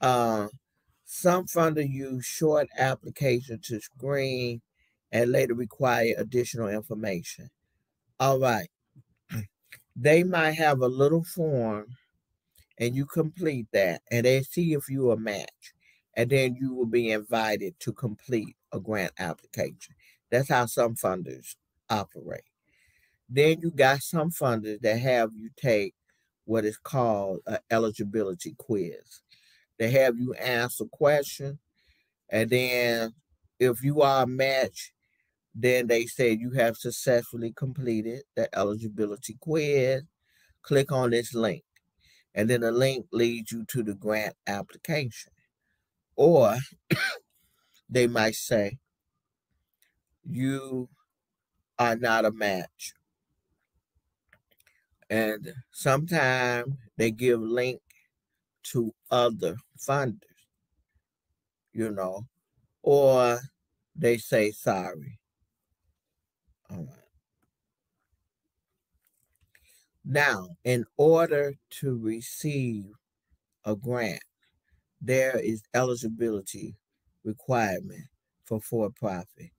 Uh, some funders use short application to screen and later require additional information. All right. They might have a little form and you complete that and they see if you a match. And then you will be invited to complete a grant application. That's how some funders operate. Then you got some funders that have you take what is called an eligibility quiz. They have you answer questions, and then if you are a match, then they say you have successfully completed the eligibility quiz. Click on this link, and then the link leads you to the grant application. Or they might say you are not a match, and sometimes they give link to other funders, you know, or they say sorry. All right. Now, in order to receive a grant, there is eligibility requirement for profit.